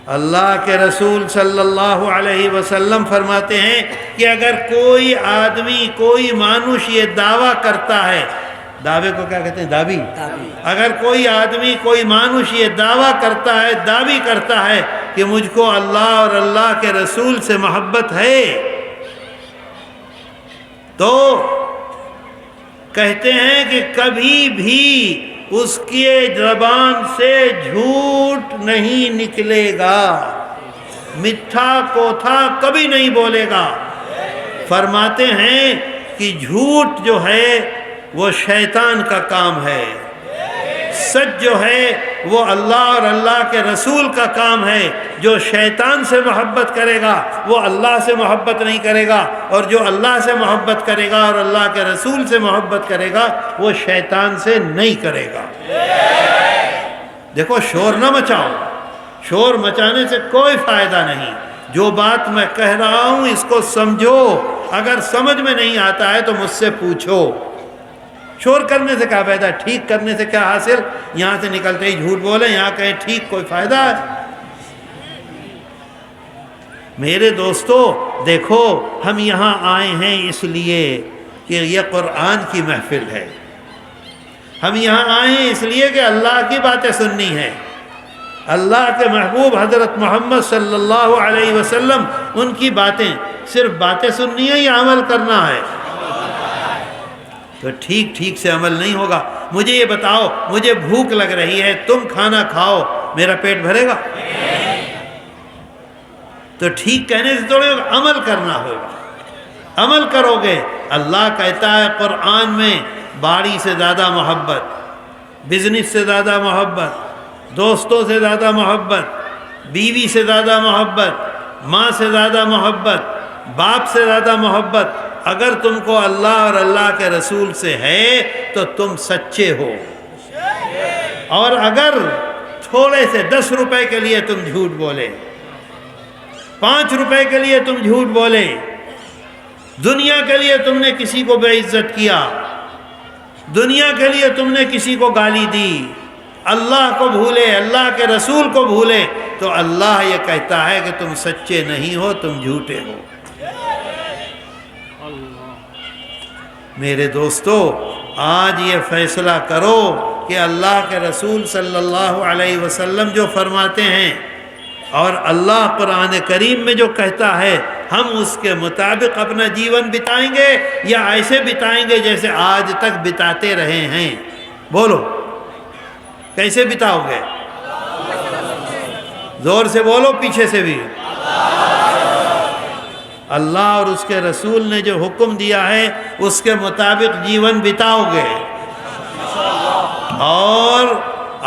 اللہ کے رسول صلی اللہ علیہ وسلم فرماتے ہیں کہ اگر کوئی آدمی کوئی مانوش یہ دعویٰ کرتا ہے، دعوے کو کیا کہتے ہیں؟ دعوی۔ اگر کوئی آدمی کوئی مانوش یہ دعویٰ کرتا ہے، دعوی کرتا ہے کہ مجھ کو اللہ اور اللہ کے رسول سے محبت ہے، تو کہتے ہیں کہ کبھی بھی اس کی زبان سے جھوٹ نہیں نکلے گا، میٹھا کوتھا کبھی نہیں بولے گا۔ فرماتے ہیں کہ جھوٹ جو ہے وہ شیطان کا کام ہے، سچ جو ہے وہ اللہ اور اللہ کے رسول کا کام ہے۔ جو شیطان سے محبت کرے گا وہ اللہ سے محبت نہیں کرے گا، اور جو اللہ سے محبت کرے گا اور اللہ کے رسول سے محبت کرے گا وہ شیطان سے نہیں کرے گا۔ دیکھو، شور نہ مچاؤ، شور مچانے سے کوئی فائدہ نہیں۔ جو بات میں کہہ رہا ہوں اس کو سمجھو، اگر سمجھ میں نہیں آتا ہے تو مجھ سے پوچھو۔ شور کرنے سے کیا فائدہ؟ ٹھیک کرنے سے کیا حاصل؟ یہاں سے نکلتے ہی جھوٹ بولیں، یہاں کہیں ٹھیک، کوئی فائدہ ہے؟ میرے دوستو دیکھو، ہم یہاں آئے ہیں اس لیے کہ یہ قرآن کی محفل ہے، ہم یہاں آئے ہیں اس لیے کہ اللہ کی باتیں سننی ہیں، اللہ کے محبوب حضرت محمد صلی اللہ علیہ وسلم، ان کی باتیں، صرف باتیں سننی ہے یا عمل کرنا ہے؟ تو ٹھیک ٹھیک سے عمل نہیں ہوگا۔ مجھے یہ بتاؤ، مجھے بھوک لگ رہی ہے، تم کھانا کھاؤ، میرا پیٹ بھرے گا؟ تو ٹھیک کہنے سے تھوڑے ہوگا، عمل کرنا ہوگا، عمل کرو گے۔ اللہ کہتا ہے قرآن میں، باڑی سے زیادہ محبت، بزنس سے زیادہ محبت، دوستوں سے زیادہ محبت، بیوی سے زیادہ محبت، ماں سے زیادہ محبت، باپ سے زیادہ محبت اگر تم کو اللہ اور اللہ کے رسول سے ہے تو تم سچے ہو۔ اور اگر تھوڑے سے 10 روپے کے لیے تم جھوٹ بولے، 5 روپے کے لیے تم جھوٹ بولے، دنیا کے لیے تم نے کسی کو بے عزت کیا، دنیا کے لیے تم نے کسی کو گالی دی، اللہ کو بھولے، اللہ کے رسول کو بھولے، تو اللہ یہ کہتا ہے کہ تم سچے نہیں ہو، تم جھوٹے ہو۔ میرے دوستو، آج یہ فیصلہ کرو کہ اللہ کے رسول صلی اللہ علیہ وسلم جو فرماتے ہیں اور اللہ قرآن کریم میں جو کہتا ہے، ہم اس کے مطابق اپنا جیون بتائیں گے یا ایسے بتائیں گے جیسے آج تک بتاتے رہے ہیں؟ بولو، کیسے بتاؤ گے؟ زور سے بولو، پیچھے سے بھی۔ اللہ اور اس کے رسول نے جو حکم دیا ہے اس کے مطابق جیون بتاؤ گے۔ اور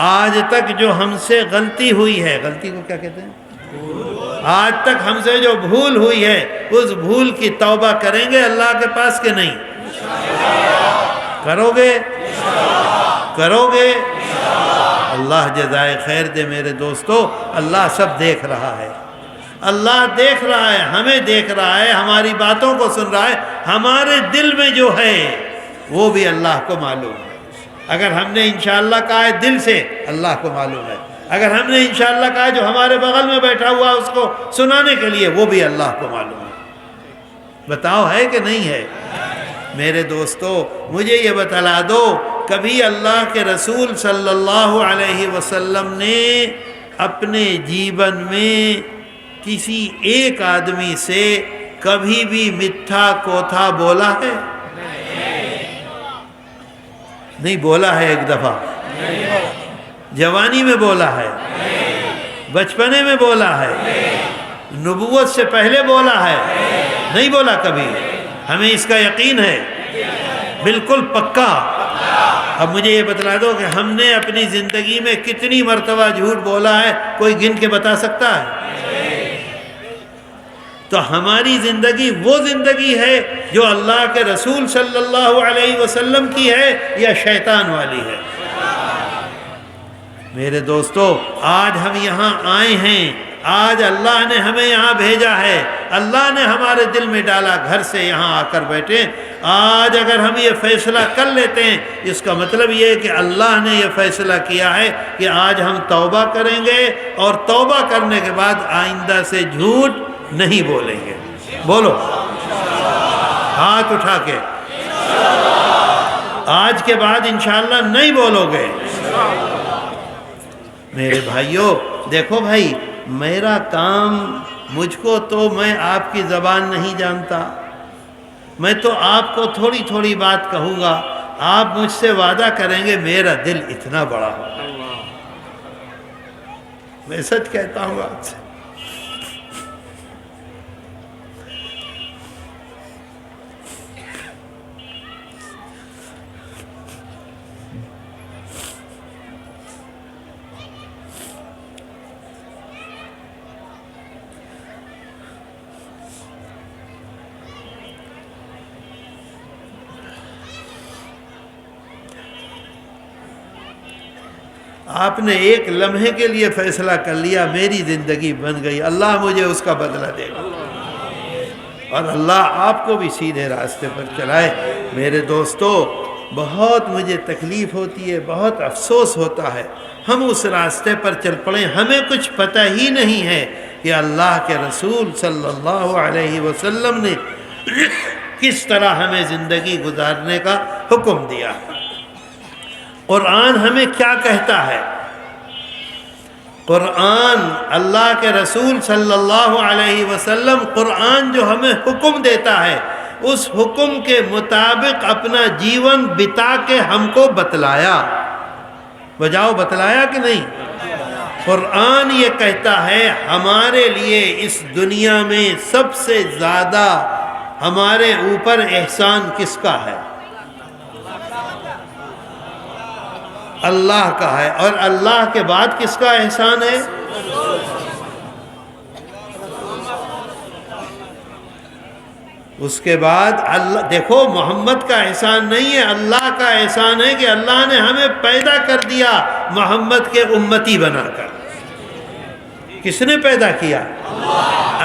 آج تک جو ہم سے غلطی ہوئی ہے، غلطی کو کیا کہتے ہیں؟ آج تک ہم سے جو بھول ہوئی ہے، اس بھول کی توبہ کریں گے اللہ کے پاس کہ نہیں؟ کرو گے؟ کرو گے؟ اللہ جزائے خیر دے میرے دوستو۔ اللہ سب دیکھ رہا ہے، اللہ دیکھ رہا ہے، ہمیں دیکھ رہا ہے، ہماری باتوں کو سن رہا ہے، ہمارے دل میں جو ہے وہ بھی اللہ کو معلوم ہے۔ اگر ہم نے انشاءاللہ کہا ہے دل سے، اللہ کو معلوم ہے۔ اگر ہم نے انشاءاللہ کہا جو ہمارے بغل میں بیٹھا ہوا اس کو سنانے کے لیے، وہ بھی اللہ کو معلوم ہے۔ بتاؤ ہے کہ نہیں ہے؟ میرے دوستو، مجھے یہ بتلا دو، کبھی اللہ کے رسول صلی اللہ علیہ وسلم نے اپنے جیون میں کسی ایک آدمی سے کبھی بھی میٹھا کوتھا بولا ہے؟ نہیں بولا ہے؟ ایک دفعہ جوانی میں بولا ہے، بچپنے میں بولا ہے، نبوت سے پہلے بولا ہے؟ نہیں بولا کبھی۔ ہمیں اس کا یقین ہے، بالکل پکا۔ اب مجھے یہ بتلا دو کہ ہم نے اپنی زندگی میں کتنی مرتبہ جھوٹ بولا ہے، کوئی گن کے بتا سکتا ہے؟ تو ہماری زندگی وہ زندگی ہے جو اللہ کے رسول صلی اللہ علیہ وسلم کی ہے یا شیطان والی ہے؟ میرے دوستو، آج ہم یہاں آئے ہیں آج اللہ نے ہمیں یہاں بھیجا ہے، اللہ نے ہمارے دل میں ڈالا، گھر سے یہاں آ کر بیٹھے۔ آج اگر ہم یہ فیصلہ کر لیتے ہیں، اس کا مطلب یہ ہے کہ اللہ نے یہ فیصلہ کیا ہے کہ آج ہم توبہ کریں گے، اور توبہ کرنے کے بعد آئندہ سے جھوٹ نہیں بولیں گے۔ بولو ہاتھ اٹھا کے، آج کے بعد انشاءاللہ نہیں بولو گے۔ میرے بھائیوں دیکھو بھائی، میرا کام، مجھ کو تو، میں آپ کی زبان نہیں جانتا، میں تو آپ کو تھوڑی تھوڑی بات کہوں گا، آپ مجھ سے وعدہ کریں گے میرا دل اتنا بڑا ہوگا۔ میں سچ کہتا ہوں آپ سے، آپ نے ایک لمحے کے لیے فیصلہ کر لیا، میری زندگی بن گئی، اللہ مجھے اس کا بدلہ دے گا، اور اللہ آپ کو بھی سیدھے راستے پر چلائے۔ میرے دوستو، بہت مجھے تکلیف ہوتی ہے، بہت افسوس ہوتا ہے، ہم اس راستے پر چل پڑیں، ہمیں کچھ پتہ ہی نہیں ہے کہ اللہ کے رسول صلی اللہ علیہ وسلم نے کس طرح ہمیں زندگی گزارنے کا حکم دیا۔ قرآن ہمیں کیا کہتا ہے؟ قرآن، اللہ کے رسول صلی اللہ علیہ وسلم، قرآن جو ہمیں حکم دیتا ہے، اس حکم کے مطابق اپنا جیون بتا کے ہم کو بتلایا۔ بجاؤ، بتلایا کہ نہیں؟ قرآن یہ کہتا ہے ہمارے لیے اس دنیا میں سب سے زیادہ ہمارے اوپر احسان کس کا ہے؟ اللہ کا ہے۔ اور اللہ کے بعد کس کا احسان ہے؟ اس کے بعد اللہ، دیکھو محمد کا احسان نہیں ہے، اللہ کا احسان ہے کہ اللہ نے ہمیں پیدا کر دیا محمد کے امتی بنا کر۔ کس نے پیدا کیا؟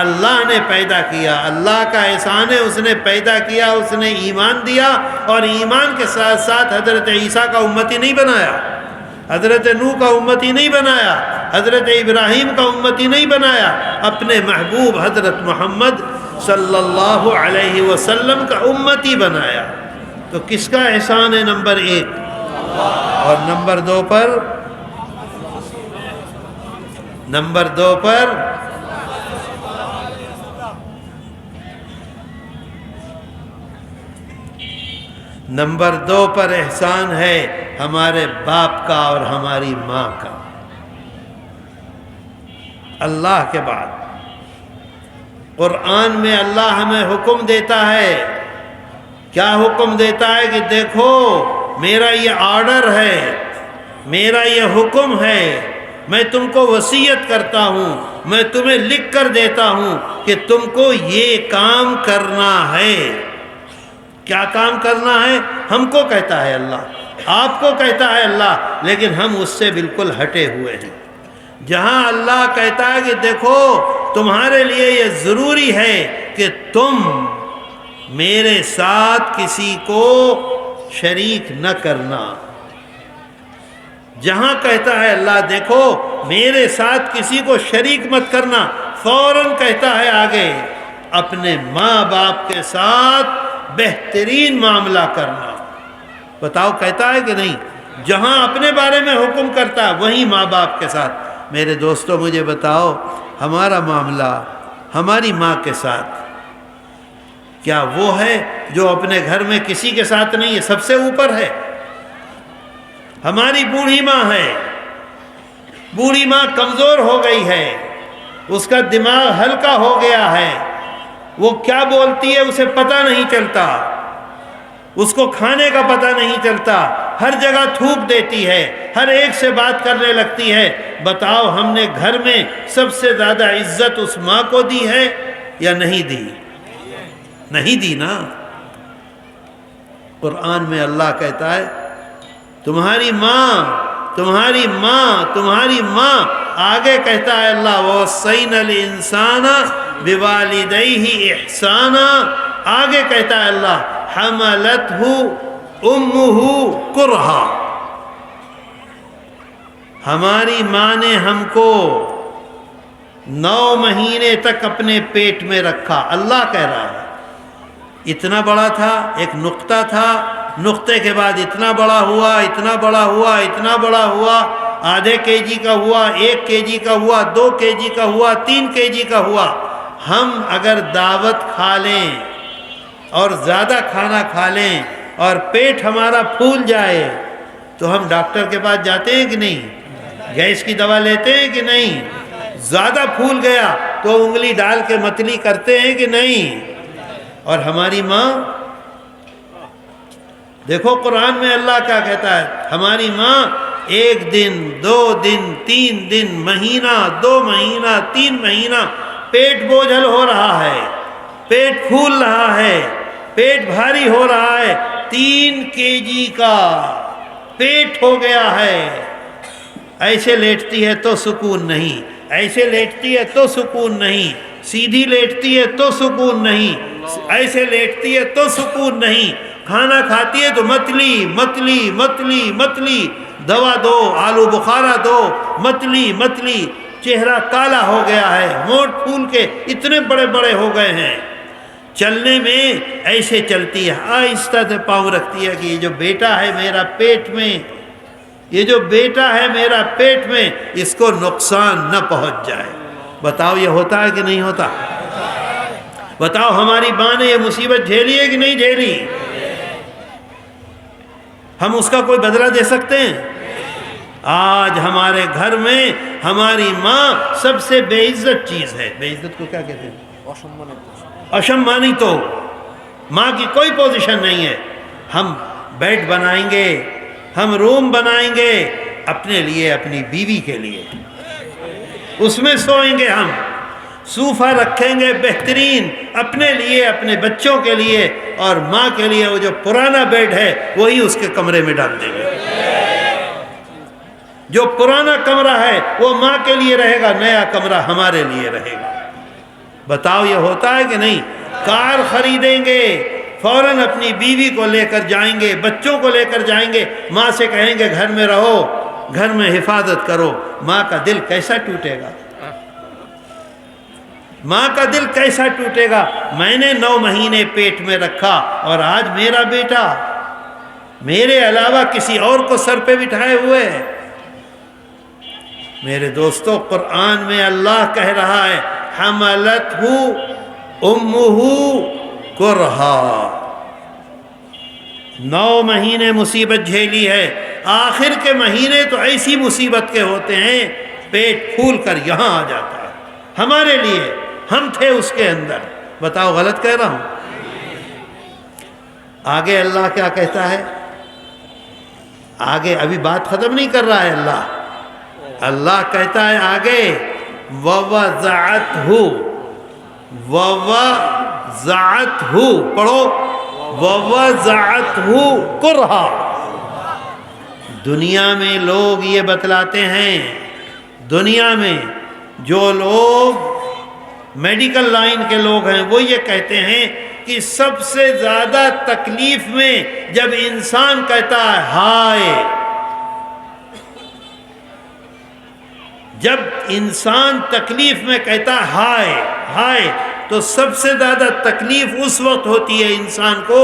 اللہ نے پیدا کیا۔ اللہ کا احسان ہے، اس نے پیدا کیا، اس نے ایمان دیا، اور ایمان کے ساتھ ساتھ حضرت عیسیٰ کا امتی نہیں بنایا، حضرت نوح کا امتی نہیں بنایا، حضرت ابراہیم کا امتی نہیں بنایا، اپنے محبوب حضرت محمد صلی اللہ علیہ وسلم کا امتی بنایا۔ تو کس کا احسان ہے؟ نمبر ایک۔ اور نمبر دو پر نمبر دو پر احسان ہے ہمارے باپ کا اور ہماری ماں کا۔ اللہ کے بعد قرآن میں اللہ ہمیں حکم دیتا ہے، کیا حکم دیتا ہے؟ کہ دیکھو میرا یہ آرڈر ہے، میرا یہ حکم ہے، میں تم کو وصیت کرتا ہوں، میں تمہیں لکھ کر دیتا ہوں کہ تم کو یہ کام کرنا ہے۔ کیا کام کرنا ہے؟ ہم کو کہتا ہے اللہ، آپ کو کہتا ہے اللہ، لیکن ہم اس سے بالکل ہٹے ہوئے ہیں۔ جہاں اللہ کہتا ہے کہ دیکھو تمہارے لیے یہ ضروری ہے کہ تم میرے ساتھ کسی کو شریک نہ کرنا، جہاں کہتا ہے اللہ دیکھو میرے ساتھ کسی کو شریک مت کرنا، فوراً کہتا ہے آگے اپنے ماں باپ کے ساتھ بہترین معاملہ کرنا۔ بتاؤ کہتا ہے کہ نہیں؟ جہاں اپنے بارے میں حکم کرتا ہے وہیں ماں باپ کے ساتھ۔ میرے دوستو مجھے بتاؤ، ہمارا معاملہ ہماری ماں کے ساتھ کیا وہ ہے جو اپنے گھر میں کسی کے ساتھ نہیں ہے، سب سے اوپر ہے؟ ہماری بوڑھی ماں ہے، بوڑھی ماں کمزور ہو گئی ہے، اس کا دماغ ہلکا ہو گیا ہے، وہ کیا بولتی ہے اسے پتہ نہیں چلتا، اس کو کھانے کا پتہ نہیں چلتا، ہر جگہ تھوک دیتی ہے، ہر ایک سے بات کرنے لگتی ہے۔ بتاؤ ہم نے گھر میں سب سے زیادہ عزت اس ماں کو دی ہے یا نہیں دی؟ نہیں دی نا۔ قرآن میں اللہ کہتا ہے تمہاری ماں آگے کہتا ہے اللہ وَوَصَّيْنَا الْإِنسَانَ بِوَالِدَيْهِ إِحْسَانًا، آگے کہتا ہے اللہ حَمَلَتْهُ أُمُّهُ كُرْهًا، ہماری ماں نے ہم کو 9 مہینے تک اپنے پیٹ میں رکھا۔ اللہ کہہ رہا ہے اتنا بڑا تھا، ایک نقطہ تھا، نقطے کے بعد اتنا بڑا ہوا، اتنا بڑا ہوا، اتنا بڑا ہوا، آدھے kg کا ہوا، 1 kg کا ہوا، 2 kg کا ہوا، 3 kg کا ہوا۔ ہم اگر دعوت کھا لیں اور زیادہ کھانا کھا لیں اور پیٹ ہمارا پھول جائے تو ہم ڈاکٹر کے پاس جاتے ہیں کہ نہیں؟ گیس کی دوا لیتے ہیں کہ نہیں؟ زیادہ پھول گیا تو انگلی ڈال کے متلی کرتے ہیں کہ نہیں؟ اور ہماری ماں، دیکھو قرآن میں اللہ کیا کہتا ہے، ہماری ماں 1 دن 2 دن 3 دن، مہینہ 2 مہینہ 3 مہینہ پیٹ بوجھل ہو رہا ہے، پیٹ پھول رہا ہے، پیٹ بھاری ہو رہا ہے، 3 kg کا پیٹ ہو گیا ہے، ایسے لیٹتی ہے تو سکون نہیں، ایسے لیٹتی ہے تو سکون نہیں، سیدھی لیٹتی ہے تو سکون نہیں، ایسے لیٹتی ہے تو سکون نہیں، کھانا کھاتی ہے تو متلی متلی متلی متلی، دوا دو، آلو بخارا دو، متلی متلی، چہرہ کالا ہو گیا ہے، ہونٹ پھول کے اتنے بڑے بڑے ہو گئے ہیں، چلنے میں ایسے چلتی ہے، آہستہ سے پاؤں رکھتی ہے کہ یہ جو بیٹا ہے میرا پیٹ میں، یہ جو بیٹا ہے میرا پیٹ میں، اس کو نقصان نہ پہنچ جائے۔ بتاؤ یہ ہوتا ہے کہ نہیں ہوتا؟ بتاؤ ہماری ماں نے یہ مصیبت جھیلی ہے کہ نہیں جھیلی؟ ہم اس کا کوئی بدلہ دے سکتے ہیں؟ آج ہمارے گھر میں ہماری ماں سب سے بے عزت چیز ہے۔ بے عزت کو کیا کہتے ہیں؟ اشمانی تو ماں کی کوئی پوزیشن نہیں ہے۔ ہم بیڈ بنائیں گے، ہم روم بنائیں گے اپنے لیے، اپنی بیوی کے لیے، اس میں سوئیں گے، ہم صوفہ رکھیں گے بہترین اپنے لیے، اپنے بچوں کے لیے، اور ماں کے لیے وہ جو پرانا بیڈ ہے وہی اس کے کمرے میں ڈال دیں گے۔ جو پرانا کمرہ ہے وہ ماں کے لیے رہے گا، نیا کمرہ ہمارے لیے رہے گا۔ بتاؤ یہ ہوتا ہے کہ نہیں؟ کار خریدیں گے، فوراً اپنی بیوی کو لے کر جائیں گے، بچوں کو لے کر جائیں گے، ماں سے کہیں گے گھر میں رہو، گھر میں حفاظت کرو۔ ماں کا دل کیسا ٹوٹے گا؟ ماں کا دل کیسا ٹوٹے گا؟ میں نے 9 مہینے پیٹ میں رکھا اور آج میرا بیٹا میرے علاوہ کسی اور کو سر پہ بٹھائے ہوئے ہے۔ میرے دوستو قرآن میں اللہ کہہ رہا ہے حملتہ امہ کرہا، 9 مہینے مصیبت جھیلی ہے، آخر کے مہینے تو ایسی مصیبت کے ہوتے ہیں پیٹ پھول کر یہاں آ جاتا ہے ہمارے لیے، ہم تھے اس کے اندر۔ بتاؤ غلط کہہ رہا ہوں؟ آگے اللہ کیا کہتا ہے؟ آگے ابھی بات ختم نہیں کر رہا ہے اللہ کہتا ہے آگے وَوَضَعَتْهُ، وَوَضَعَتْهُ پڑھو، وَوَضَعَتْهُ كُرْهًا۔ دنیا میں لوگ یہ بتلاتے ہیں، دنیا میں جو لوگ میڈیکل لائن کے لوگ ہیں وہ یہ کہتے ہیں کہ سب سے زیادہ تکلیف میں جب انسان کہتا ہے ہائے، جب انسان تکلیف میں کہتا ہے ہائے ہائے، تو سب سے زیادہ تکلیف اس وقت ہوتی ہے انسان کو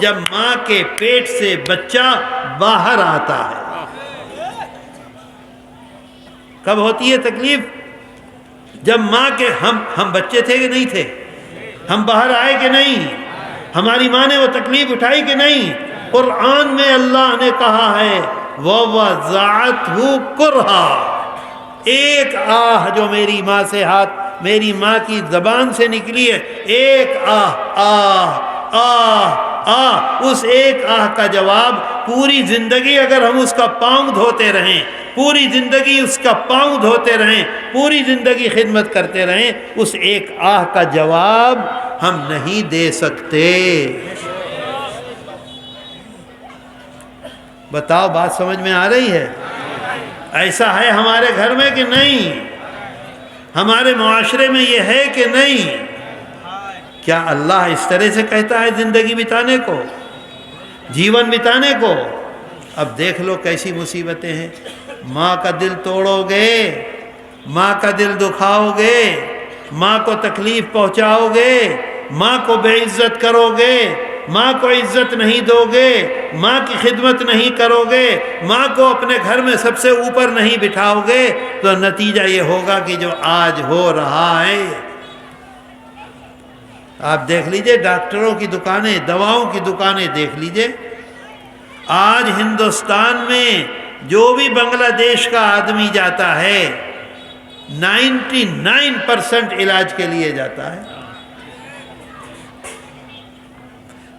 جب ماں کے پیٹ سے بچہ باہر آتا ہے۔ کب ہوتی ہے تکلیف؟ جب ماں کے ہم بچے تھے کہ نہیں تھے؟ ہم باہر آئے کہ نہیں؟ ہماری ماں نے وہ تکلیف اٹھائی کہ نہیں؟ قرآن میں اللہ نے کہا ہے وَوَضَعَتْهُ كُرْهًا، ایک آہ جو میری ماں سے میری ماں کی زبان سے نکلی ہے، ایک آہ آہ آہ آہ، اس ایک آہ کا جواب پوری زندگی اگر ہم اس کا پاؤں دھوتے رہیں، پوری زندگی اس کا پاؤں دھوتے رہیں، پوری زندگی خدمت کرتے رہیں، اس ایک آہ کا جواب ہم نہیں دے سکتے۔ بتاؤ بات سمجھ میں آ رہی ہے؟ ایسا ہے ہمارے گھر میں کہ نہیں؟ ہمارے معاشرے میں یہ ہے کہ نہیں؟ کیا اللہ اس طرح سے کہتا ہے زندگی بتانے کو، جیون بتانے کو؟ اب دیکھ لو کیسی مصیبتیں ہیں۔ ماں کا دل توڑو گے، ماں کا دل دکھاؤ گے، ماں کو تکلیف پہنچاؤ گے، ماں کو بے عزت کرو گے، ماں کو عزت نہیں دو گے، ماں کی خدمت نہیں کرو گے، ماں کو اپنے گھر میں سب سے اوپر نہیں بٹھاؤ گے، تو نتیجہ یہ ہوگا کہ جو آج ہو رہا ہے۔ آپ دیکھ لیجئے ڈاکٹروں کی دکانیں، دواؤں کی دکانیں دیکھ لیجئے۔ آج ہندوستان میں جو بھی بنگلہ دیش کا آدمی جاتا ہے 99% علاج کے لیے جاتا ہے۔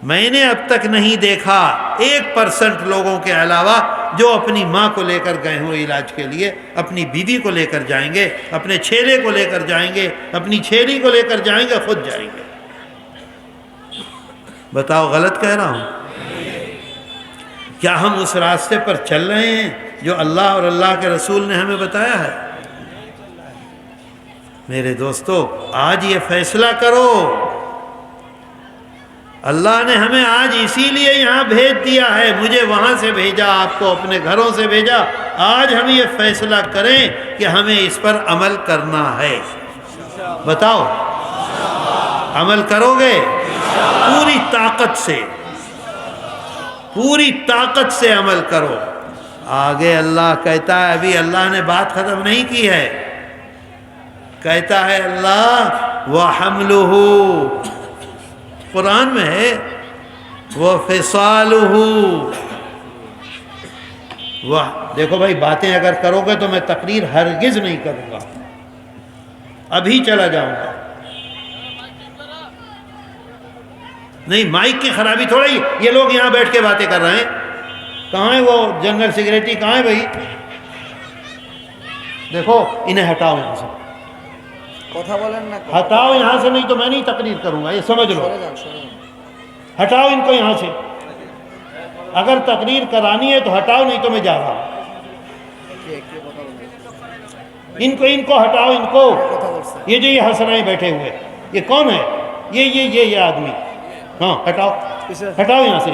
میں نے اب تک نہیں دیکھا 1% لوگوں کے علاوہ جو اپنی ماں کو لے کر گئے ہوں علاج کے لیے، اپنی بیوی کو لے کر جائیں گے، اپنے چھیلے کو لے کر جائیں گے، اپنی چھیلی کو لے کر جائیں گے، خود جائیں گے۔ بتاؤ غلط کہہ رہا ہوں؟ کیا ہم اس راستے پر چل رہے ہیں جو اللہ اور اللہ کے رسول نے ہمیں بتایا ہے؟ میرے دوستو، آج یہ فیصلہ کرو۔ اللہ نے ہمیں آج اسی لیے یہاں بھیج دیا ہے، مجھے وہاں سے بھیجا، آپ کو اپنے گھروں سے بھیجا۔ آج ہم یہ فیصلہ کریں کہ ہمیں اس پر عمل کرنا ہے۔ بتاؤ عمل کرو گے؟ پوری طاقت سے، پوری طاقت سے عمل کرو۔ آگے اللہ کہتا ہے، ابھی اللہ نے بات ختم نہیں کی ہے، کہتا ہے اللہ وَحَمْلُهُ، قرآن میں ہے وَفِصَالُهُ۔ دیکھو بھائی، باتیں اگر کرو گے تو میں تقریر ہرگز نہیں کروں گا، ابھی چلا جاؤں گا۔ نہیں، مائک کی خرابی تھوڑی، یہ لوگ یہاں بیٹھ کے باتیں کر رہے ہیں۔ کہاں ہے وہ جنرل سیکریٹری، کہاں ہے بھائی؟ دیکھو انہیں ہٹاؤ یہاں سے، ہٹاؤ یہاں سے، نہیں تو میں نہیں تقریر کروں گا، یہ سمجھ لو۔ ہٹاؤ ان کو یہاں سے، اگر تقریر کرانی ہے تو ہٹاؤ، نہیں تو میں جا رہا ہوں۔ ان کو ہٹاؤ، ان کو۔ یہ جو یہ ہنس رہے ہیں بیٹھے ہوئے، یہ کون ہے؟ یہ آدمی، ہاں ہٹاؤ، ہٹاؤ یہاں سے۔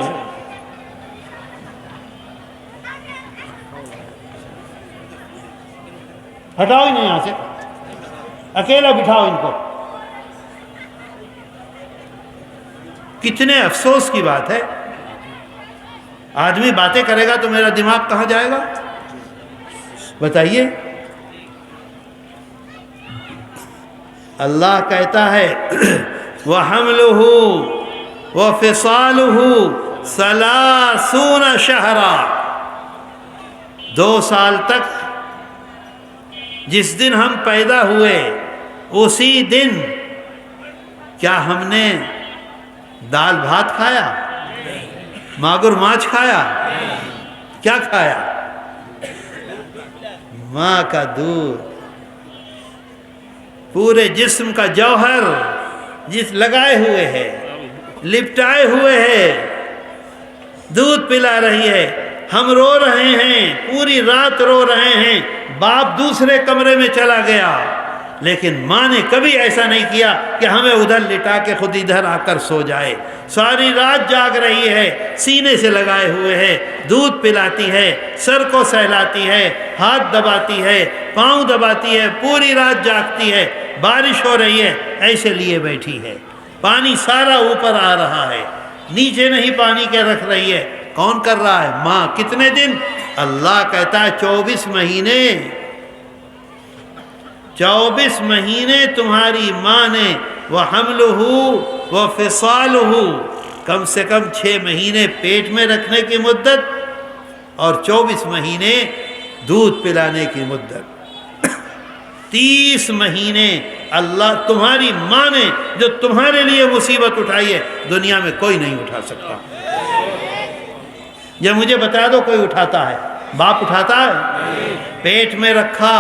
ہٹاؤ انہیں یہاں سے، اکیلا بٹھاؤ ان کو۔ کتنے افسوس کی بات ہے، آدمی باتیں کرے گا تو میرا دماغ کہاں جائے گا؟ بتائیے۔ اللہ کہتا ہے وَحَمْلُهُ وَفِصَالُهُ 30 شہرا، 2 سال تک، جس دن ہم پیدا ہوئے اسی دن کیا ہم نے دال بھات کھایا؟ ماگور ماچھ کھایا؟ کیا کھایا؟ ماں کا دودھ، پورے جسم کا جوہر جس لگائے ہوئے ہے، لپٹائے ہوئے ہے، دودھ پلا رہی ہے۔ ہم رو رہے ہیں، پوری رات رو رہے ہیں، باپ دوسرے کمرے میں چلا گیا، لیکن ماں نے کبھی ایسا نہیں کیا کہ ہمیں ادھر لٹا کے خود ادھر آ کر سو جائے۔ ساری رات جاگ رہی ہے، سینے سے لگائے ہوئے ہے، دودھ پلاتی ہے، سر کو سہلاتی ہے، ہاتھ دباتی ہے، پاؤں دباتی ہے، پوری رات جاگتی ہے۔ بارش ہو رہی ہے، ایسے لیے بیٹھی ہے، پانی سارا اوپر آ رہا ہے، نیچے نہیں پانی کے رکھ رہی ہے۔ کون کر رہا ہے؟ ماں۔ کتنے دن؟ اللہ کہتا ہے 24 مہینے، 24 مہینے تمہاری ماں نے وَحَمْلُهُ وَفِصَالُهُ، کم سے کم 6 مہینے پیٹ میں رکھنے کی مدت اور 24 مہینے دودھ پلانے کی مدت، 30 مہینے اللہ تمہاری ماں نے جو تمہارے لیے مصیبت اٹھائی ہے، دنیا میں کوئی نہیں اٹھا سکتا۔ یہ مجھے بتا دو کوئی اٹھاتا ہے؟ باپ اٹھاتا ہے؟ پیٹ میں رکھا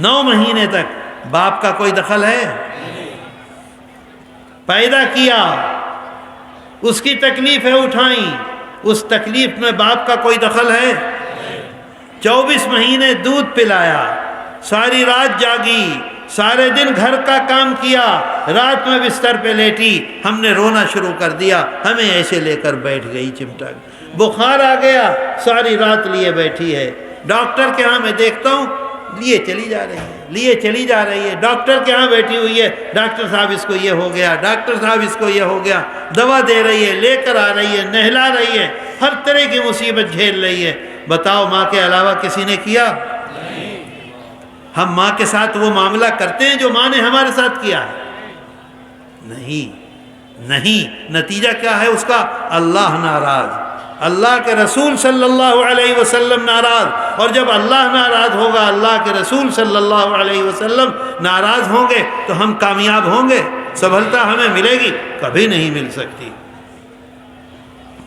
9 مہینے تک، باپ کا کوئی دخل ہے؟ پیدا کیا، اس کی تکلیفیں اٹھائیں، اس تکلیف میں باپ کا کوئی دخل ہے؟ 24 مہینے دودھ پلایا، ساری رات جاگی، سارے دن گھر کا کام کیا، رات میں بستر پہ لیٹی، ہم نے رونا شروع کر دیا، ہمیں ایسے لے کر بیٹھ گئی چمٹا، بخار آ گیا، ساری رات لیے بیٹھی ہے، ڈاکٹر کے ہاں میں دیکھتا ہوں لیے چلی جا رہی ہے، لیے چلی جا رہی ہے، ڈاکٹر کے ہاں بیٹھی ہوئی ہے، ڈاکٹر صاحب اس کو یہ ہو گیا، ڈاکٹر صاحب اس کو یہ ہو گیا، دوا دے رہی ہے، لے کر آ رہی ہے، نہلا رہی ہے، ہر طرح کی مصیبت جھیل رہی ہے۔ بتاؤ ماں کے علاوہ کسی نے کیا؟ ہم ماں کے ساتھ وہ معاملہ کرتے ہیں جو ماں نے ہمارے ساتھ کیا ہے؟ نہیں۔ نتیجہ کیا ہے اس کا؟ اللہ ناراض، اللہ کے رسول صلی اللہ علیہ وسلم ناراض، اور جب اللہ ناراض ہوگا، اللہ کے رسول صلی اللہ علیہ وسلم ناراض ہوں گے تو ہم کامیاب ہوں گے؟ سفلتا ہمیں ملے گی؟ کبھی نہیں مل سکتی۔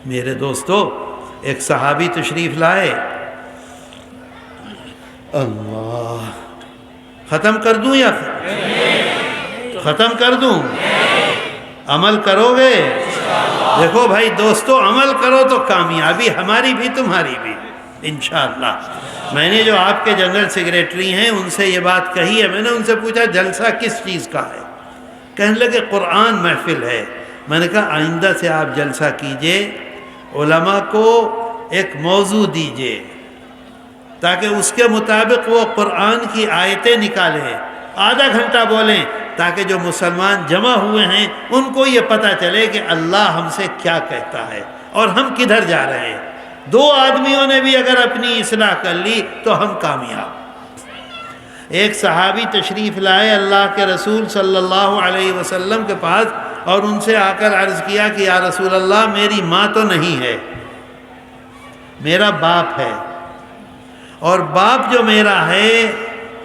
میرے دوستو، ایک صحابی تشریف لائے، اللہ، ختم کر دوں یا ختم کر دوں؟ عمل کرو گے؟ دیکھو بھائی دوستو، عمل کرو تو کامیابی ہماری بھی تمہاری بھی انشاءاللہ۔ میں نے جو آپ کے جنرل سیکریٹری ہیں ان سے یہ بات کہی ہے، میں نے ان سے پوچھا جلسہ کس چیز کا ہے؟ کہنے لگے قرآن محفل ہے۔ میں نے کہا آئندہ سے آپ جلسہ کیجئے، علماء کو ایک موضوع دیجئے تاکہ اس کے مطابق وہ قرآن کی آیتیں نکالیں، آدھا گھنٹہ بولیں تاکہ جو مسلمان جمع ہوئے ہیں ان کو یہ پتہ چلے کہ اللہ ہم سے کیا کہتا ہے اور ہم کدھر جا رہے ہیں۔ 2 آدمیوں نے بھی اگر اپنی اصلاح کر لی تو ہم کامیاب۔ ایک صحابی تشریف لائے اللہ کے رسول صلی اللہ علیہ وسلم کے پاس اور ان سے آ کر عرض کیا کہ یا رسول اللہ، میری ماں تو نہیں ہے، میرا باپ ہے، اور باپ جو میرا ہے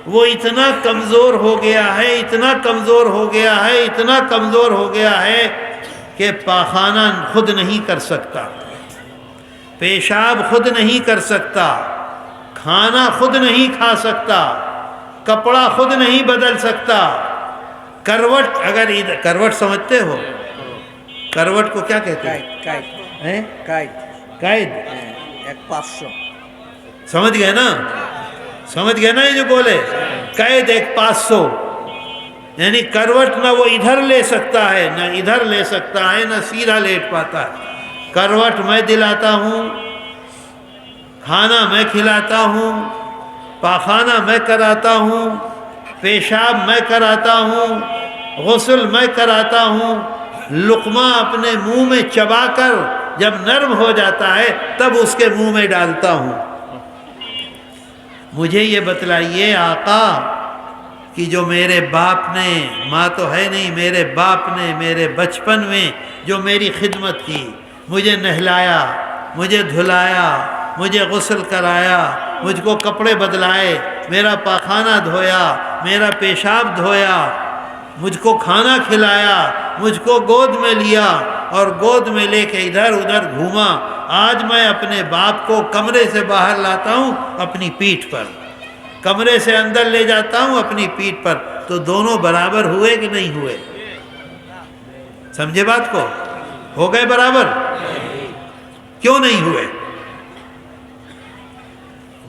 وہ اتنا کمزور ہو گیا ہے، اتنا کمزور ہو گیا ہے، اتنا کمزور ہو گیا ہے کہ پاخانہ خود نہیں کر سکتا، پیشاب خود نہیں کر سکتا، کھانا خود نہیں کھا سکتا، کپڑا خود نہیں بدل سکتا، کروٹ، اگر کروٹ سمجھتے ہو؟ کروٹ کو کیا کہتے ہیں؟ قید، ایک 500 سمجھ گئے نا؟ سمجھ گئے نا یہ جو بولے؟ قید ایک 500، یعنی کروٹ نہ وہ ادھر لے سکتا ہے نہ ادھر لے سکتا ہے، نہ سیدھا لیٹ پاتا ہے۔ کروٹ میں دلاتا ہوں، کھانا میں کھلاتا ہوں، پاخانہ میں کراتا ہوں، پیشاب میں کراتا ہوں، غسل میں کراتا ہوں، لقمہ اپنے منہ میں چبا کر جب نرم ہو جاتا ہے تب اس کے منہ میں ڈالتا ہوں۔ مجھے یہ بتلائیے آقا کہ جو میرے باپ نے، ماں تو ہے نہیں، میرے باپ نے میرے بچپن میں جو میری خدمت کی، مجھے نہلایا، مجھے دھلایا، مجھے غسل کرایا، مجھ کو کپڑے بدلائے، میرا پاخانہ دھویا، میرا پیشاب دھویا، مجھ کو کھانا کھلایا، مجھ کو گود میں لیا اور گود میں لے کے ادھر ادھر گھوما، آج میں اپنے باپ کو کمرے سے باہر لاتا ہوں اپنی پیٹھ پر، کمرے سے اندر لے جاتا ہوں اپنی پیٹھ پر، تو دونوں برابر ہوئے کہ نہیں ہوئے؟ سمجھے بات کو؟ ہو گئے برابر؟ کیوں نہیں ہوئے؟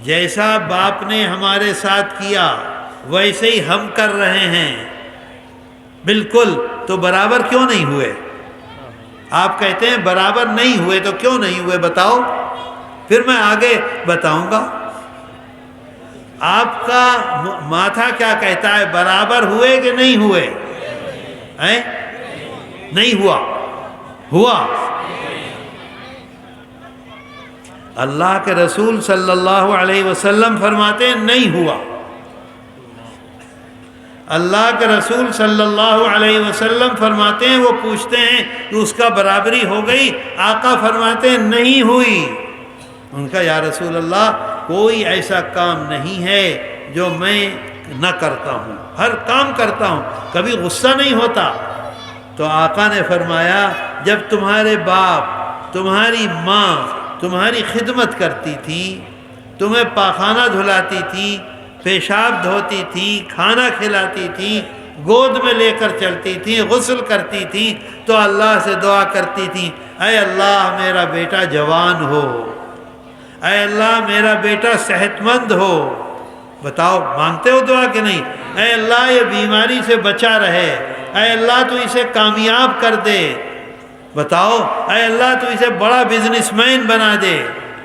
جیسا باپ نے ہمارے ساتھ کیا ویسے ہی ہم کر رہے ہیں بالکل، تو برابر کیوں نہیں ہوئے؟ آپ کہتے ہیں برابر نہیں ہوئے، تو کیوں نہیں ہوئے بتاؤ؟ پھر میں آگے بتاؤں گا۔ آپ کا ماتھا کیا کہتا ہے؟ برابر ہوئے کہ نہیں ہوئے؟ نہیں ہوا؟ ہوا؟ اللہ کے رسول صلی اللہ علیہ وسلم فرماتے ہیں نہیں ہوا۔ اللہ کے رسول صلی اللہ علیہ وسلم فرماتے ہیں، وہ پوچھتے ہیں کہ اس کا برابری ہو گئی؟ آقا فرماتے ہیں نہیں ہوئی۔ ان کا یا رسول اللہ کوئی ایسا کام نہیں ہے جو میں نہ کرتا ہوں، ہر کام کرتا ہوں، کبھی غصہ نہیں ہوتا۔ تو آقا نے فرمایا جب تمہارے باپ، تمہاری ماں تمہاری خدمت کرتی تھی، تمہیں پاخانہ دھلاتی تھی، پیشاب دھوتی تھی، کھانا کھلاتی تھی، گود میں لے کر چلتی تھی، غسل کرتی تھی، تو اللہ سے دعا کرتی تھی اے اللہ میرا بیٹا جوان ہو، اے اللہ میرا بیٹا صحت مند ہو. بتاؤ مانگتے ہو دعا کہ نہیں؟ اے اللہ یہ بیماری سے بچا رہے. اے اللہ تو اسے کامیاب کر دے. بتاؤ اے اللہ تو اسے بڑا بزنس مین بنا دے.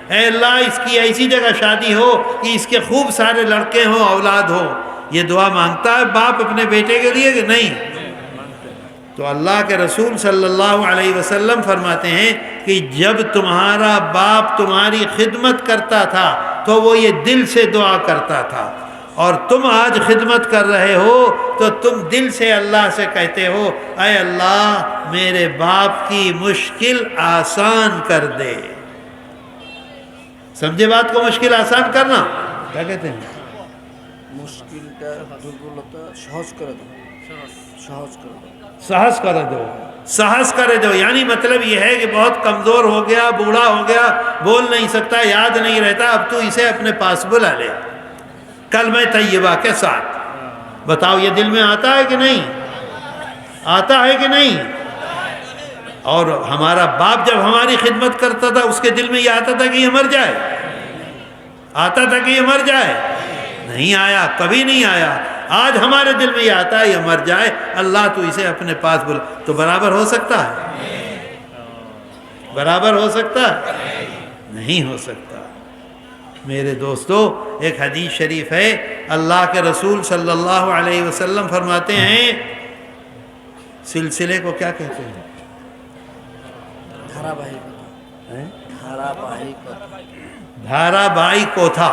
اے اللہ اس کی ایسی جگہ شادی ہو کہ اس کے خوب سارے لڑکے ہوں، اولاد ہو. یہ دعا مانگتا ہے باپ اپنے بیٹے کے لیے کہ نہیں؟ تو اللہ کے رسول صلی اللہ علیہ وسلم فرماتے ہیں کہ جب تمہارا باپ تمہاری خدمت کرتا تھا تو وہ یہ دل سے دعا کرتا تھا، اور تم آج خدمت کر رہے ہو تو تم دل سے اللہ سے کہتے ہو اے اللہ میرے باپ کی مشکل آسان کر دے. سمجھے بات کو؟ مشکل آسان کرنا کیا کہتے ہیں؟ মুশকিলটা দুর্বলতা সহজ করে দাও, সহজ করে দাও. سہس کر دو، سہس کر دو. یعنی مطلب یہ ہے کہ بہت کمزور ہو گیا، بوڑھا ہو گیا، بول نہیں سکتا، یاد نہیں رہتا، اب تو اسے اپنے پاس بلا لے کلمہ طیبہ کے ساتھ. بتاؤ یہ دل میں آتا ہے کہ نہیں؟ آتا ہے کہ نہیں؟ اور ہمارا باپ جب ہماری خدمت کرتا تھا اس کے دل میں یہ آتا تھا کہ یہ مر جائے؟ آتا تھا کہ یہ مر جائے؟ نہیں آیا، کبھی نہیں آیا. آج ہمارے دل میں یہ آتا ہے یہ مر جائے، اللہ تو اسے اپنے پاس بلا. تو برابر ہو سکتا ہے؟ برابر ہو سکتا ہے؟ نہیں ہو سکتا. میرے دوستو ایک حدیث شریف ہے، اللہ کے رسول صلی اللہ علیہ وسلم فرماتے ہیں، سلسلے کو کیا کہتے ہیں؟ ধারাবাহিকতা, ধারাবাহিকতা, دھارا بائی کو تھا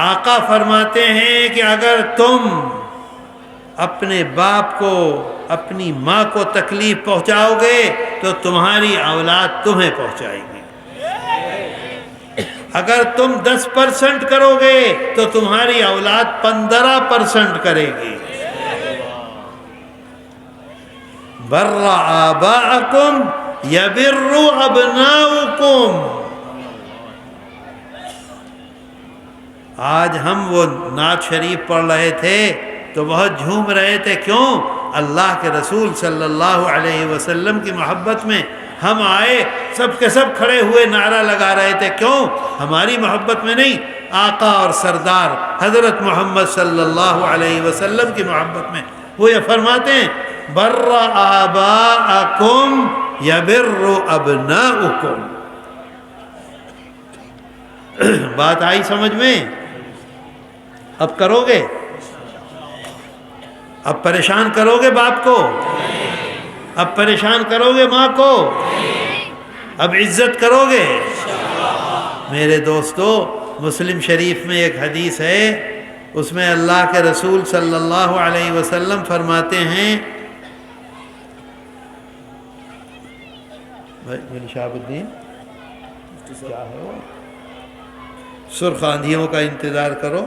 آقا فرماتے ہیں کہ اگر تم اپنے باپ کو، اپنی ماں کو تکلیف پہنچاؤ گے تو تمہاری اولاد تمہیں پہنچائے گی. اگر تم 10% کرو گے تو تمہاری اولاد 15% کرے گی. بر آباءکم یبر ابناؤکم. آج ہم وہ نعت شریف پڑھ رہے تھے تو بہت جھوم رہے تھے. کیوں؟ اللہ کے رسول صلی اللہ علیہ وسلم کی محبت میں ہم آئے، سب کے سب کھڑے ہوئے نعرہ لگا رہے تھے. کیوں؟ ہماری محبت میں نہیں، آقا اور سردار حضرت محمد صلی اللہ علیہ وسلم کی محبت میں. وہ یہ فرماتے ہیں بر آباءکم یبر ابناؤکم. بات آئی سمجھ میں؟ اب کرو گے؟ اب پریشان کرو گے باپ کو؟ اب پریشان کرو گے ماں کو؟ اب عزت کرو گے؟ میرے دوستو مسلم شریف میں ایک حدیث ہے، اس میں اللہ کے رسول صلی اللہ علیہ وسلم فرماتے ہیں، بھائی شہاب الدین کیا ہے وہ؟ سرخ آندھیوں کا انتظار کرو.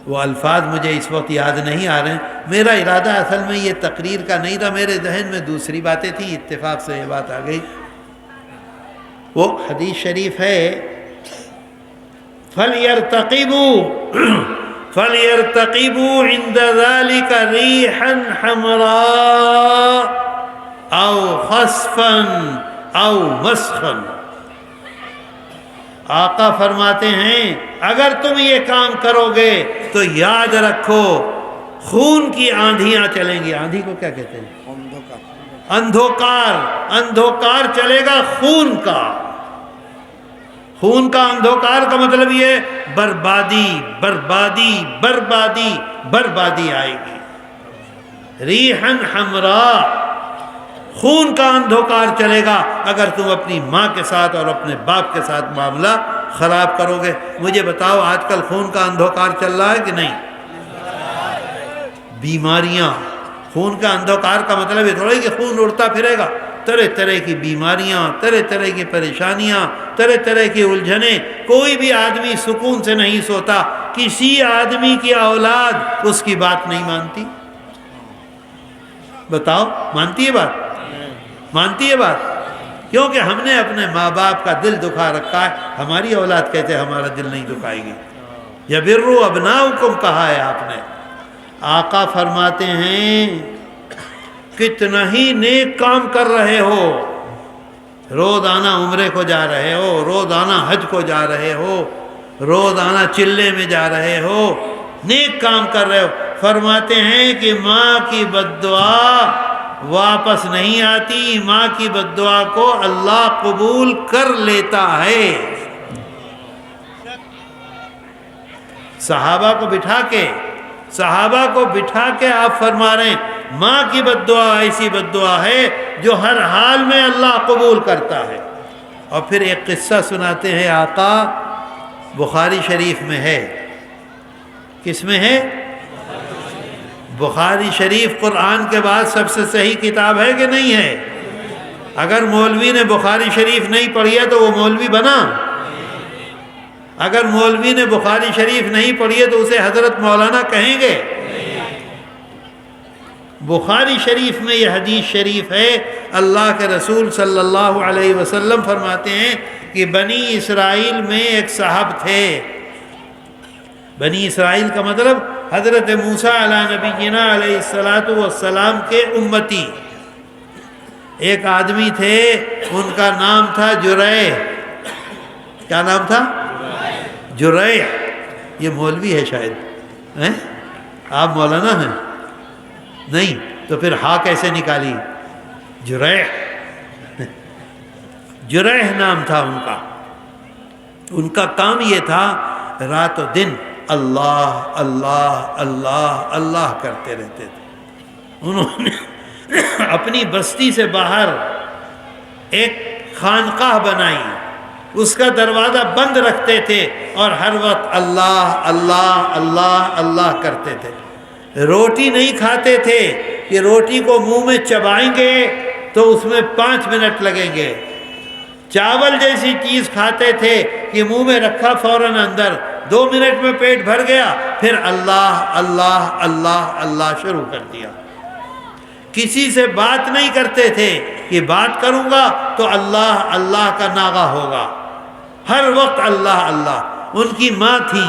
وہ الفاظ مجھے اس وقت یاد نہیں آ رہے ہیں. میرا ارادہ اصل میں یہ تقریر کا نہیں تھا، میرے ذہن میں دوسری باتیں تھیں، اتفاق سے یہ بات آ گئی. وہ حدیث شریف ہے فَلْيَرْتَقِبُوا عِنْدَ ذَلِكَ رِيحًا حَمْرَاءَ أَوْ خَسْفًا أَوْ مَسْخًا. آقا فرماتے ہیں اگر تم یہ کام کرو گے تو یاد رکھو خون کی آندھیاں چلیں گی. آندھی کو کیا کہتے ہیں؟ অন্ধকার. اندھوکار. اندھوکار چلے گا خون کا. خون کا اندھوکار کا مطلب یہ بربادی بربادی بربادی بربادی آئے گی. ریحن حمراء، خون کا اندھوکار چلے گا اگر تم اپنی ماں کے ساتھ اور اپنے باپ کے ساتھ معاملہ خراب کرو گے. مجھے بتاؤ آج کل خون کا اندھوکار چل رہا ہے کہ نہیں؟ بیماریاں. خون کا اندھوکار کا مطلب یہ تھوڑا ہی کہ خون اڑتا پھرے گا. طرح طرح کی بیماریاں، طرح طرح کی پریشانیاں، طرح طرح کی الجھنیں. کوئی بھی آدمی سکون سے نہیں سوتا. کسی آدمی کی اولاد اس کی بات نہیں مانتی. بتاؤ مانتی ہے بات؟ مانتی ہے بات؟ کیونکہ ہم نے اپنے ماں باپ کا دل دکھا رکھا ہے. ہماری اولاد کہتے ہمارا دل نہیں دکھائے گی. یبروا ابناؤکم کہا ہے آپ نے. آقا فرماتے ہیں کتنا ہی نیک کام کر رہے ہو، روزانہ عمرے کو جا رہے ہو، روزانہ حج کو جا رہے ہو، روزانہ چلے میں جا رہے ہو، نیک کام کر رہے ہو، فرماتے ہیں کہ ماں کی بد دعا واپس نہیں آتی، ماں کی بد دعا کو اللہ قبول کر لیتا ہے۔ صحابہ کو بٹھا کے آپ فرما رہے ہیں ماں کی بد دعا ایسی بد دعا ہے جو ہر حال میں اللہ قبول کرتا ہے۔ اور پھر ایک قصہ سناتے ہیں آقا، بخاری شریف میں ہے۔ کس میں ہے؟ بخاری شریف قرآن کے بعد سب سے صحیح کتاب ہے کہ نہیں ہے؟ اگر مولوی نے بخاری شریف نہیں پڑھی ہے تو وہ مولوی بنا؟ اگر مولوی نے بخاری شریف نہیں پڑھی ہے تو اسے حضرت مولانا کہیں گے؟ بخاری شریف میں یہ حدیث شریف ہے، اللہ کے رسول صلی اللہ علیہ وسلم فرماتے ہیں کہ بنی اسرائیل میں ایک صاحب تھے۔ بنی اسرائیل کا مطلب حضرت موسیٰ علیہ نبینا علیہ السلام کے امتی۔ ایک آدمی تھے، ان کا نام تھا جریح۔ کیا نام تھا؟ جریح۔ یہ مولوی ہے شاید، آپ مولانا ہیں؟ نہیں تو پھر ہاں کیسے نکالی؟ جریح نام تھا ان کا۔ ان کا کام یہ تھا رات و دن اللہ اللہ اللہ اللہ کرتے رہتے تھے۔ انہوں نے اپنی بستی سے باہر ایک خانقاہ بنائی، اس کا دروازہ بند رکھتے تھے اور ہر وقت اللہ اللہ اللہ اللہ کرتے تھے۔ روٹی نہیں کھاتے تھے کہ روٹی کو منہ میں چبائیں گے تو اس میں 5 منٹ لگیں گے۔ چاول جیسی چیز کھاتے تھے کہ منہ میں رکھا فوراً اندر 2 منٹ میں پیٹ بھر گیا، پھر اللہ اللہ اللہ اللہ شروع کر دیا۔ کسی سے بات نہیں کرتے تھے کہ بات کروں گا تو اللہ اللہ کا ناغہ ہوگا، ہر وقت اللہ اللہ۔ ان کی ماں تھی،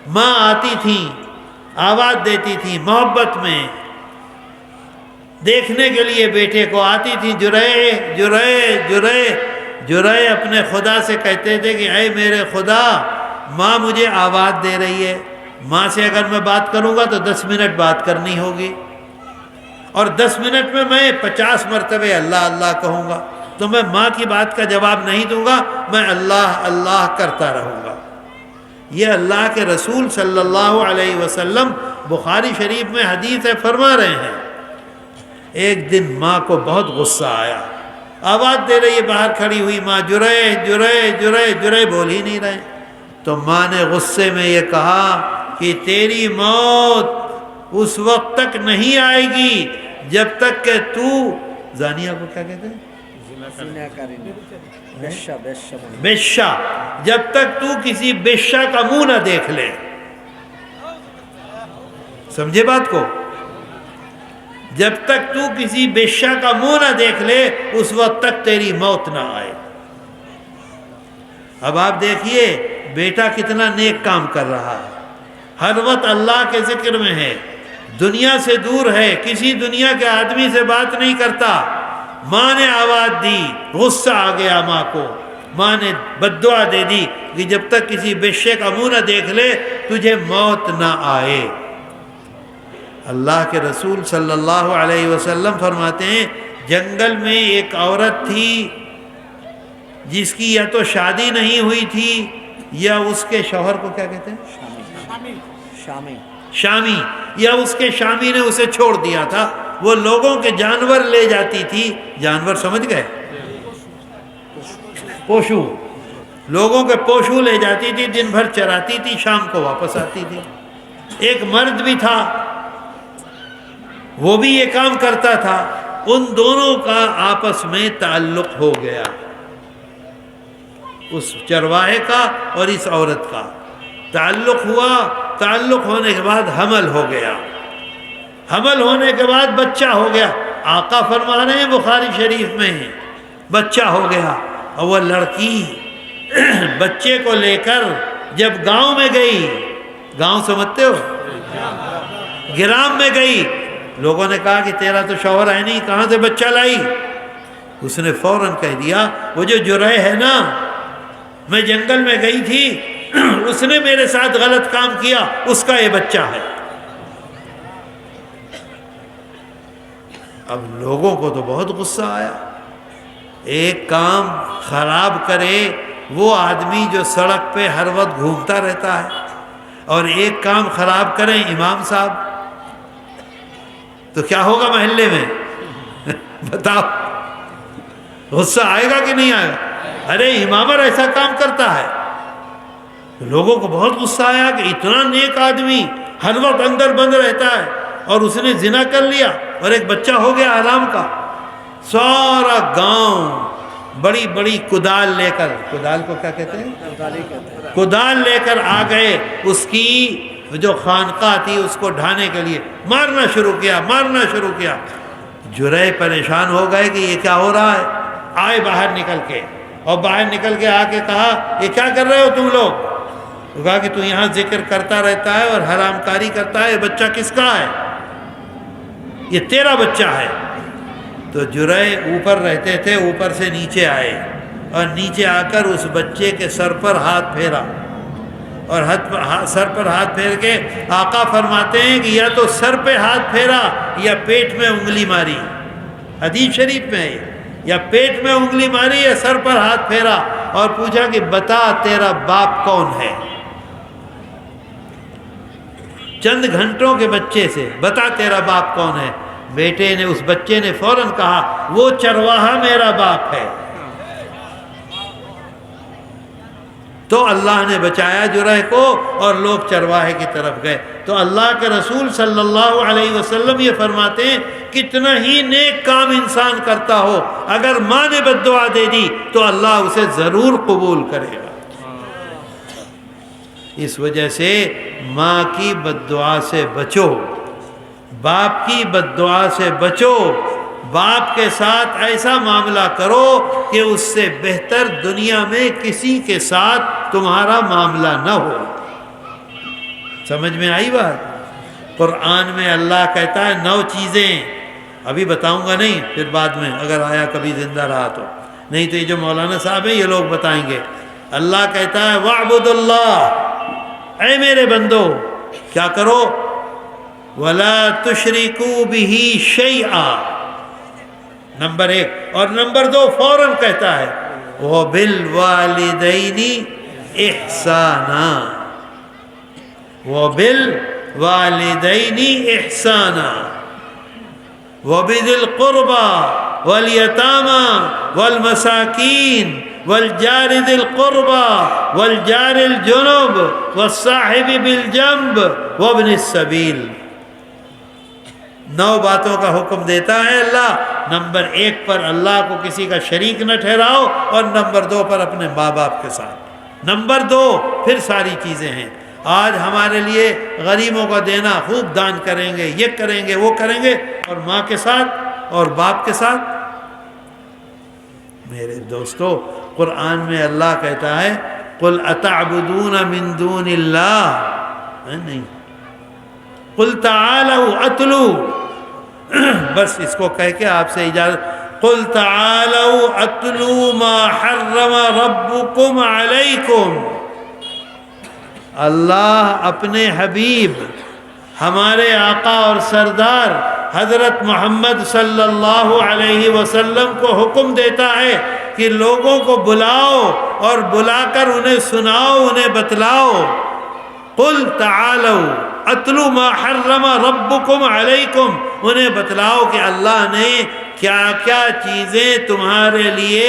ماں آتی تھی، آواز دیتی تھی محبت میں، دیکھنے کے لیے بیٹے کو آتی تھی، جریح جریح جریح۔ جریح اپنے خدا سے کہتے تھے کہ اے میرے خدا، ماں مجھے آواز دے رہی ہے، ماں سے اگر میں بات کروں گا تو 10 منٹ بات کرنی ہوگی، اور 10 منٹ میں 50 مرتبہ اللہ اللہ کہوں گا، تو میں ماں کی بات کا جواب نہیں دوں گا، میں اللہ اللہ کرتا رہوں گا۔ یہ اللہ کے رسول صلی اللہ علیہ وسلم بخاری شریف میں حدیث ہے فرما رہے ہیں۔ ایک دن ماں کو بہت غصہ آیا، آواز دے رہی ہے باہر کھڑی ہوئی ماں، جریح جریح جریح جریح بول ہی نہیں رہے۔ تو ماں نے غصے میں یہ کہا کہ تیری موت اس وقت تک نہیں آئے گی جب تک کہ تو زانیہ کو کیا کہتے ہیں؟ بیشہ، جب تک تو کسی بیشہ کا منہ نہ دیکھ لے۔ سمجھے بات کو؟ جب تک تو کسی بیشہ کا منہ نہ دیکھ لے اس وقت تک تیری موت نہ آئے۔ اب آپ دیکھیے بیٹا کتنا نیک کام کر رہا ہے، ہر وقت اللہ کے ذکر میں ہے، دنیا سے دور ہے، کسی دنیا کے آدمی سے بات نہیں کرتا۔ ماں نے آواز دی، غصہ آ گیا ماں کو، ماں نے بد دعا دے دی کہ جب تک کسی بیشے کا منہ نہ دیکھ لے تجھے موت نہ آئے۔ اللہ کے رسول صلی اللہ علیہ وسلم فرماتے ہیں جنگل میں ایک عورت تھی جس کی یا تو شادی نہیں ہوئی تھی یا اس کے شوہر کو کیا کہتے ہیں؟ شامی، یا اس کے شامی نے اسے چھوڑ دیا تھا۔ وہ لوگوں کے جانور لے جاتی تھی، جانور سمجھ گئے؟ پوشو، لوگوں کے پوشو لے جاتی تھی، دن بھر چراتی تھی، شام کو واپس آتی تھی۔ ایک مرد بھی تھا، وہ بھی یہ کام کرتا تھا، ان دونوں کا آپس میں تعلق ہو گیا، اس چرواہے کا اور اس عورت کا تعلق ہوا۔ تعلق ہونے کے بعد حمل ہو گیا، حمل ہونے کے بعد بچہ ہو گیا۔ آقا فرما رہے ہیں بخاری شریف میں بچہ ہو گیا، اور وہ لڑکی بچے کو لے کر جب گاؤں میں گئی، گاؤں سمجھتے ہو؟ گرام میں گئی، لوگوں نے کہا کہ تیرا تو شوہر ہے نہیں، کہاں سے بچہ لائی؟ اس نے فوراً کہہ دیا وہ جو جرح ہے نا، میں جنگل میں گئی تھی، اس نے میرے ساتھ غلط کام کیا، اس کا یہ بچہ ہے۔ اب لوگوں کو تو بہت غصہ آیا، ایک کام خراب کرے وہ آدمی جو سڑک پہ ہر وقت گھومتا رہتا ہے، اور ایک کام خراب کریں امام صاحب، تو کیا ہوگا محلے میں؟ بتاؤ، غصہ آئے گا کہ نہیں آئے گا؟ ارے امامر ایسا کام کرتا ہے۔ لوگوں کو بہت غصہ آیا کہ اتنا نیک آدمی ہر وقت اندر بند رہتا ہے، اور اس نے زنا کر لیا اور ایک بچہ ہو گیا حرام کا۔ سارا گاؤں بڑی بڑی کدال لے کر، کدال کو کیا کہتے ہیں؟ کدال لے کر آ گئے، اس کی جو خانقاہ تھی اس کو ڈھانے کے لیے مارنا شروع کیا۔ جرح پریشان ہو گئے کہ یہ کیا ہو رہا ہے، آئے باہر نکل کے، اور باہر نکل کے آ کے کہا یہ کیا کر رہے ہو تم لوگ؟ تو کہا کہ تو یہاں ذکر کرتا رہتا ہے اور حرام کاری کرتا ہے، یہ بچہ کس کا ہے؟ یہ تیرا بچہ ہے۔ تو جرح اوپر رہتے تھے، اوپر سے نیچے آئے، اور نیچے آ کر اس بچے کے سر پر ہاتھ پھیرا، اور سر پر ہاتھ پھیر کے آقا فرماتے ہیں کہ یا تو سر پہ ہاتھ پھیرا یا پیٹ میں انگلی ماری، حدیث شریف میں ہے، یا پیٹ میں انگلی ماری یا سر پر ہاتھ پھیرا، اور پوچھا کہ بتا تیرا باپ کون ہے؟ چند گھنٹوں کے بچے سے بتا تیرا باپ کون ہے؟ بیٹے نے، اس بچے نے فوراً کہا وہ چرواہا میرا باپ ہے۔ تو اللہ نے بچایا جرح کو، اور لوگ چرواہے کی طرف گئے۔ تو اللہ کے رسول صلی اللہ علیہ وسلم یہ فرماتے ہیں کتنا ہی نیک کام انسان کرتا ہو، اگر ماں نے بد دعا دے دی تو اللہ اسے ضرور قبول کرے گا۔ اس وجہ سے ماں کی بد دعا سے بچو، باپ کی بد دعا سے بچو، باپ کے ساتھ ایسا معاملہ کرو کہ اس سے بہتر دنیا میں کسی کے ساتھ تمہارا معاملہ نہ ہو۔ سمجھ میں آئی بات؟ قرآن میں اللہ کہتا ہے 9 چیزیں، ابھی بتاؤں گا نہیں، پھر بعد میں اگر آیا کبھی زندہ رہا تو، نہیں تو یہ جو مولانا صاحب ہیں یہ لوگ بتائیں گے۔ اللہ کہتا ہے وَاعْبُدُ اللَّهَ، اے میرے بندو کیا کرو؟ وَلَا تُشْرِكُوا بِهِ شَيْئًا، نمبر 1، اور نمبر 2 فوراً کہتا ہے وَبِالْوَالِدَيْنِ إِحْسَانًا، وَبِالْوَالِدَيْنِ إِحْسَانًا وَبِذِي الْقُرْبَى وَالْيَتَامَى وَالْمَسَاكِينِ والجار ذی القربى والجار الجنب والصاحب بالجنب وابن السبیل۔ 9 باتوں کا حکم دیتا ہے اللہ۔ نمبر 1 پر اللہ کو کسی کا شریک نہ ٹھہراؤ، اور نمبر 2 پر اپنے ماں باپ کے ساتھ، نمبر 2 پھر ساری چیزیں ہیں۔ آج ہمارے لیے غریبوں کو دینا، خوب دان کریں گے، یہ کریں گے، وہ کریں گے، اور ماں کے ساتھ اور باپ کے ساتھ؟ میرے دوستو، قرآن میں اللہ کہتا ہے قُلْ أَتَعْبُدُونَ مِن دُونِ اللَّهِ، نہیں، قُلْ تَعَالَوْا أَتْلُوا، بس اس کو کہہ کے آپ سے اجازت، قُلْ تَعَالَوْا أَتْلُوا مَا حَرَّمَ رَبُّكُمْ عَلَيْكُمْ۔ اللہ اپنے حبیب، ہمارے آقا اور سردار حضرت محمد صلی اللہ علیہ وسلم کو حکم دیتا ہے کہ لوگوں کو بلاؤ، اور بلا کر انہیں سناؤ، انہیں بتلاؤ۔ قُلْ تَعَالَوْا أَتْلُوا مَا حَرَّمَ رَبُّكُمْ عَلَيْكُمْ، انہیں بتلاؤ کہ اللہ نے کیا کیا چیزیں تمہارے لیے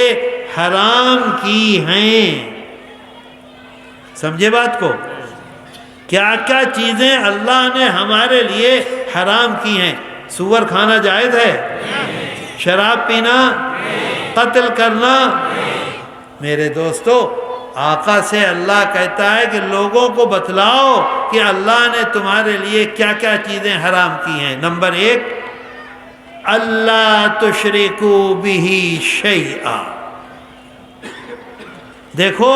حرام کی ہیں۔ سمجھے بات کو؟ کیا کیا چیزیں اللہ نے ہمارے لیے حرام کی ہیں؟ سور کھانا جائز ہے؟ شراب پینا؟ قتل کرنا؟ میرے دوستو، آقا سے اللہ کہتا ہے کہ لوگوں کو بتلاؤ کہ اللہ نے تمہارے لیے کیا کیا چیزیں حرام کی ہیں۔ نمبر 1، اللہ تشرکوا بہ شیئا۔ دیکھو